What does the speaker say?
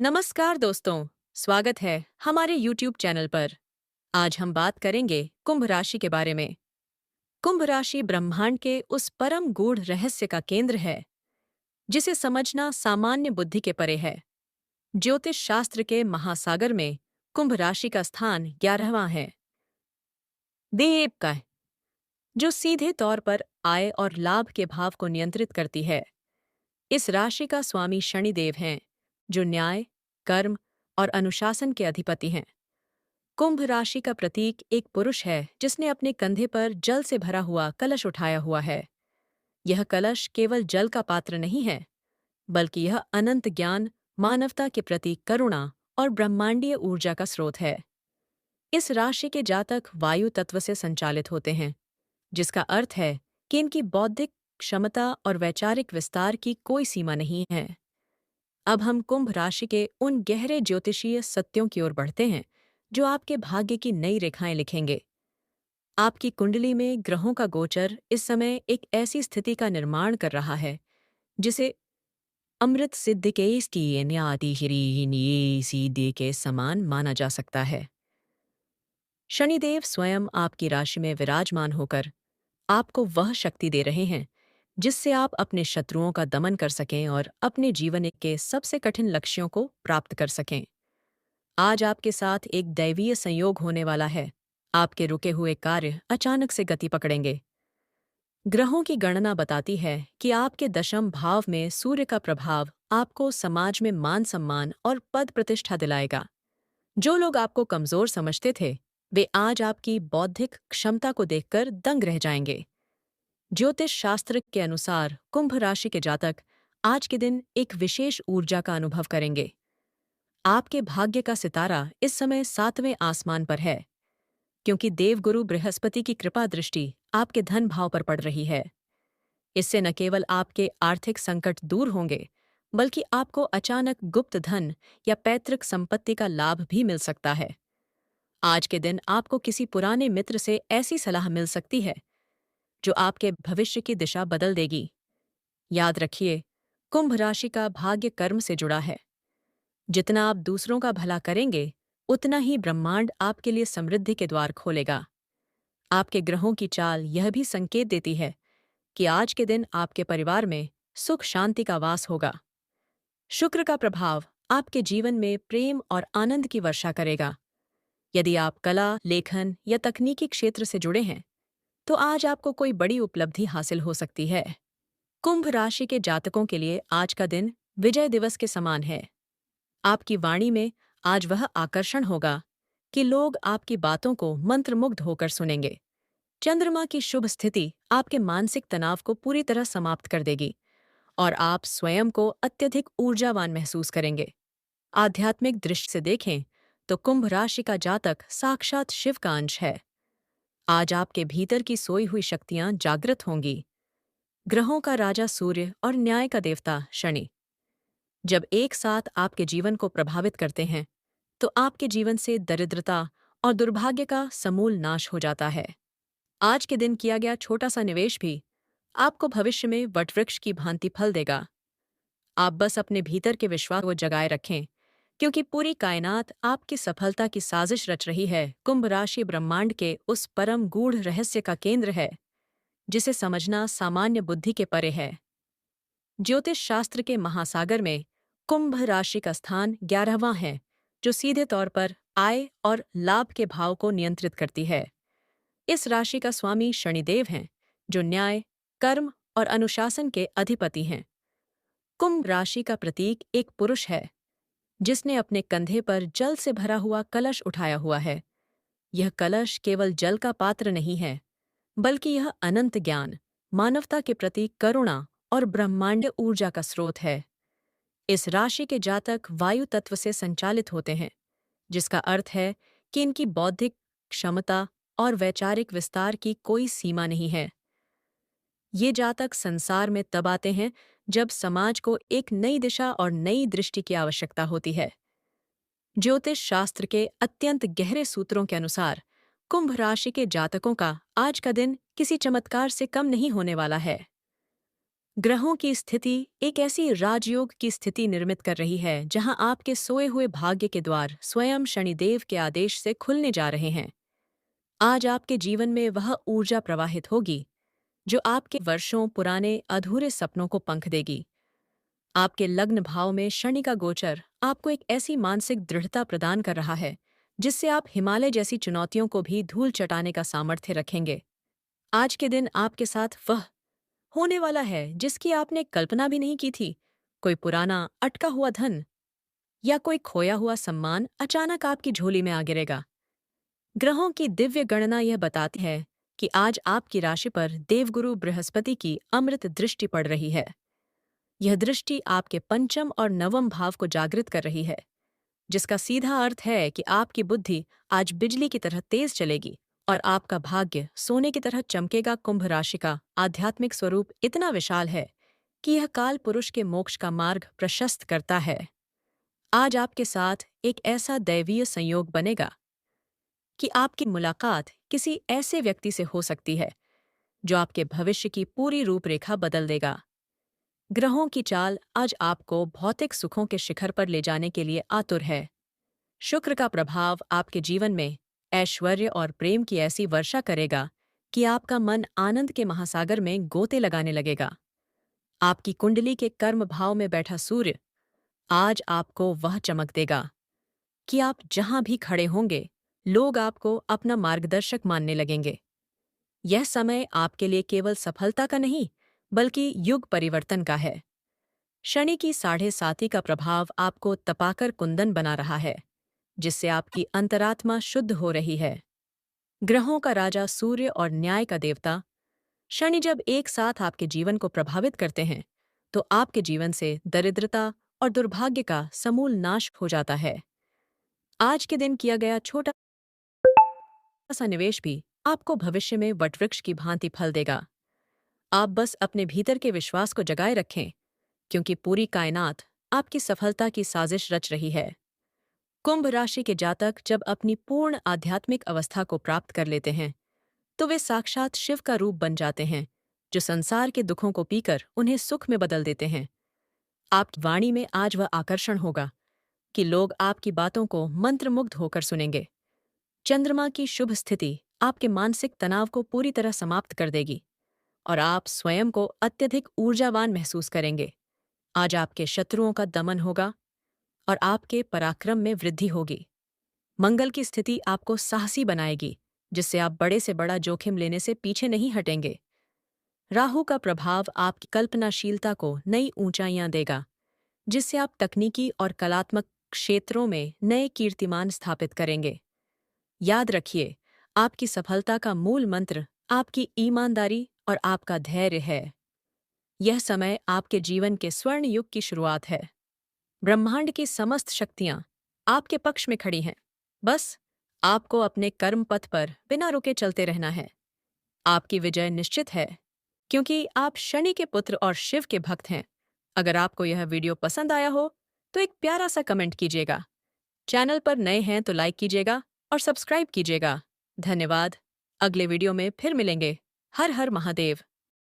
नमस्कार दोस्तों, स्वागत है हमारे YouTube चैनल पर। आज हम बात करेंगे कुंभ राशि के बारे में। कुंभ राशि ब्रह्मांड के उस परम गूढ़ रहस्य का केंद्र है, जिसे समझना सामान्य बुद्धि के परे है। ज्योतिष शास्त्र के महासागर में कुंभ राशि का स्थान 11वां है। देव का, जो सीधे तौर पर आय और लाभ के भाव को नियंत्रित करती है। इस राशि का स्वामी शनिदेव हैं, जो न्याय, कर्म और अनुशासन के अधिपति हैं। कुंभ राशि का प्रतीक एक पुरुष है जिसने अपने कंधे पर जल से भरा हुआ कलश उठाया हुआ है। यह कलश केवल जल का पात्र नहीं है, बल्कि यह अनंत ज्ञान, मानवता के प्रति करुणा और ब्रह्मांडीय ऊर्जा का स्रोत है। इस राशि के जातक वायु तत्व से संचालित होते हैं, जिसका अर्थ है कि इनकी बौद्धिक क्षमता और वैचारिक विस्तार की कोई सीमा नहीं है। अब हम कुंभ राशि के उन गहरे ज्योतिषीय सत्यों की ओर बढ़ते हैं, जो आपके भाग्य की नई रेखाएं लिखेंगे। आपकी कुंडली में ग्रहों का गोचर इस समय एक ऐसी स्थिति का निर्माण कर रहा है, जिसे अमृत सिद्ध के सीधे के समान माना जा सकता है। शनिदेव स्वयं आपकी राशि में विराजमान होकर आपको वह शक्ति दे रहे हैं, जिससे आप अपने शत्रुओं का दमन कर सकें और अपने जीवन के सबसे कठिन लक्ष्यों को प्राप्त कर सकें। आज आपके साथ एक दैवीय संयोग होने वाला है। आपके रुके हुए कार्य अचानक से गति पकड़ेंगे। ग्रहों की गणना बताती है कि आपके दशम भाव में सूर्य का प्रभाव आपको समाज में मान सम्मान और पद प्रतिष्ठा दिलाएगा। जो लोग आपको कमजोर समझते थे, वे आज आपकी बौद्धिक क्षमता को देखकर दंग रह जाएंगे। ज्योतिष शास्त्र के अनुसार कुंभ राशि के जातक आज के दिन एक विशेष ऊर्जा का अनुभव करेंगे। आपके भाग्य का सितारा इस समय 7वें आसमान पर है, क्योंकि देवगुरु बृहस्पति की कृपा दृष्टि आपके धन भाव पर पड़ रही है। इससे न केवल आपके आर्थिक संकट दूर होंगे, बल्कि आपको अचानक गुप्त धन या पैतृक संपत्ति का लाभ भी मिल सकता है। आज के दिन आपको किसी पुराने मित्र से ऐसी सलाह मिल सकती है, जो आपके भविष्य की दिशा बदल देगी। याद रखिए, कुंभ राशि का भाग्य कर्म से जुड़ा है। जितना आप दूसरों का भला करेंगे, उतना ही ब्रह्मांड आपके लिए समृद्धि के द्वार खोलेगा। आपके ग्रहों की चाल यह भी संकेत देती है कि आज के दिन आपके परिवार में सुख शांति का वास होगा। शुक्र का प्रभाव आपके जीवन में प्रेम और आनंद की वर्षा करेगा। यदि आप कला, लेखन या तकनीकी क्षेत्र से जुड़े हैं, तो आज आपको कोई बड़ी उपलब्धि हासिल हो सकती है। कुंभ राशि के जातकों के लिए आज का दिन विजय दिवस के समान है। आपकी वाणी में आज वह आकर्षण होगा कि लोग आपकी बातों को मंत्रमुग्ध होकर सुनेंगे। चंद्रमा की शुभ स्थिति आपके मानसिक तनाव को पूरी तरह समाप्त कर देगी और आप स्वयं को अत्यधिक ऊर्जावान महसूस करेंगे। आध्यात्मिक दृष्टि से देखें तो कुंभ राशि का जातक साक्षात शिव का अंश है। आज आपके भीतर की सोई हुई शक्तियां जागृत होंगी। ग्रहों का राजा सूर्य और न्याय का देवता शनि जब एक साथ आपके जीवन को प्रभावित करते हैं, तो आपके जीवन से दरिद्रता और दुर्भाग्य का समूल नाश हो जाता है। आज के दिन किया गया छोटा सा निवेश भी आपको भविष्य में वटवृक्ष की भांति फल देगा। आप बस अपने भीतर के विश्वास को जगाए रखें, क्योंकि पूरी कायनात आपकी सफलता की साजिश रच रही है। कुंभ राशि ब्रह्मांड के उस परम गूढ़ रहस्य का केंद्र है, जिसे समझना सामान्य बुद्धि के परे है। ज्योतिष शास्त्र के महासागर में कुंभ राशि का स्थान 11वां है, जो सीधे तौर पर आय और लाभ के भाव को नियंत्रित करती है। इस राशि का स्वामी शनिदेव हैं, जो न्याय, कर्म और अनुशासन के अधिपति हैं। कुंभ राशि का प्रतीक एक पुरुष है, जिसने अपने कंधे पर जल से भरा हुआ कलश उठाया हुआ है। यह कलश केवल जल का पात्र नहीं है, बल्कि यह अनंत ज्ञान, मानवता के प्रति करुणा और ब्रह्मांड ऊर्जा का स्रोत है। इस राशि के जातक वायु तत्व से संचालित होते हैं, जिसका अर्थ है कि इनकी बौद्धिक क्षमता और वैचारिक विस्तार की कोई सीमा नहीं है। ये जातक संसार में तब आते हैं जब समाज को एक नई दिशा और नई दृष्टि की आवश्यकता होती है। ज्योतिष शास्त्र के अत्यंत गहरे सूत्रों के अनुसार कुंभ राशि के जातकों का आज का दिन किसी चमत्कार से कम नहीं होने वाला है। ग्रहों की स्थिति एक ऐसी राजयोग की स्थिति निर्मित कर रही है जहां आपके सोए हुए भाग्य के द्वार स्वयं शनिदेव के आदेश से खुलने जा रहे हैं। आज आपके जीवन में वह ऊर्जा प्रवाहित होगी जो आपके वर्षों पुराने अधूरे सपनों को पंख देगी। आपके लग्न भाव में शनि का गोचर आपको एक ऐसी मानसिक दृढ़ता प्रदान कर रहा है जिससे आप हिमालय जैसी चुनौतियों को भी धूल चटाने का सामर्थ्य रखेंगे। आज के दिन आपके साथ वह होने वाला है जिसकी आपने कल्पना भी नहीं की थी। कोई पुराना अटका हुआ धन या कोई खोया हुआ सम्मान अचानक आपकी झोली में आ गिरेगा। ग्रहों की दिव्य गणना यह बताती है कि आज आपकी राशि पर देवगुरु बृहस्पति की अमृत दृष्टि पड़ रही है। यह दृष्टि आपके पंचम और नवम भाव को जागृत कर रही है, जिसका सीधा अर्थ है कि आपकी बुद्धि आज बिजली की तरह तेज चलेगी और आपका भाग्य सोने की तरह चमकेगा। कुंभ राशि का आध्यात्मिक स्वरूप इतना विशाल है कि यह काल पुरुष के मोक्ष का मार्ग प्रशस्त करता है। आज आपके साथ एक ऐसा दैवीय संयोग बनेगा कि आपकी मुलाकात किसी ऐसे व्यक्ति से हो सकती है जो आपके भविष्य की पूरी रूपरेखा बदल देगा। ग्रहों की चाल आज आपको भौतिक सुखों के शिखर पर ले जाने के लिए आतुर है। शुक्र का प्रभाव आपके जीवन में ऐश्वर्य और प्रेम की ऐसी वर्षा करेगा कि आपका मन आनंद के महासागर में गोते लगाने लगेगा। आपकी कुंडली के कर्म भाव में बैठा सूर्य आज आपको वह चमक देगा कि आप जहां भी खड़े होंगे लोग आपको अपना मार्गदर्शक मानने लगेंगे। यह समय आपके लिए केवल सफलता का नहीं बल्कि युग परिवर्तन का है। शनि की 7.5 का प्रभाव आपको तपाकर कुंदन बना रहा है, जिससे आपकी अंतरात्मा शुद्ध हो रही है। ग्रहों का राजा सूर्य और न्याय का देवता शनि जब एक साथ आपके जीवन को प्रभावित करते हैं तो आपके जीवन से दरिद्रता और दुर्भाग्य का समूल नाश हो जाता है। आज के दिन किया गया छोटा सा निवेश भी आपको भविष्य में वटवृक्ष की भांति फल देगा। आप बस अपने भीतर के विश्वास को जगाए रखें, क्योंकि पूरी कायनात आपकी सफलता की साजिश रच रही है। कुंभ राशि के जातक जब अपनी पूर्ण आध्यात्मिक अवस्था को प्राप्त कर लेते हैं तो वे साक्षात शिव का रूप बन जाते हैं, जो संसार के दुखों को पीकर उन्हें सुख में बदल देते हैं। आपकी वाणी में आज वह आकर्षण होगा कि लोग आपकी बातों को मंत्रमुग्ध होकर सुनेंगे। चंद्रमा की शुभ स्थिति आपके मानसिक तनाव को पूरी तरह समाप्त कर देगी और आप स्वयं को अत्यधिक ऊर्जावान महसूस करेंगे। आज आपके शत्रुओं का दमन होगा और आपके पराक्रम में वृद्धि होगी। मंगल की स्थिति आपको साहसी बनाएगी, जिससे आप बड़े से बड़ा जोखिम लेने से पीछे नहीं हटेंगे। राहु का प्रभाव आपकी कल्पनाशीलता को नई ऊंचाइयां देगा, जिससे आप तकनीकी और कलात्मक क्षेत्रों में नए कीर्तिमान स्थापित करेंगे। याद रखिए, आपकी सफलता का मूल मंत्र आपकी ईमानदारी और आपका धैर्य है। यह समय आपके जीवन के स्वर्ण युग की शुरुआत है। ब्रह्मांड की समस्त शक्तियां आपके पक्ष में खड़ी हैं। बस आपको अपने कर्म पथ पर बिना रुके चलते रहना है। आपकी विजय निश्चित है, क्योंकि आप शनि के पुत्र और शिव के भक्त हैं। अगर आपको यह वीडियो पसंद आया हो तो एक प्यारा सा कमेंट कीजिएगा। चैनल पर नए हैं तो लाइक कीजिएगा और सब्सक्राइब कीजिएगा। धन्यवाद। अगले वीडियो में फिर मिलेंगे। हर हर महादेव।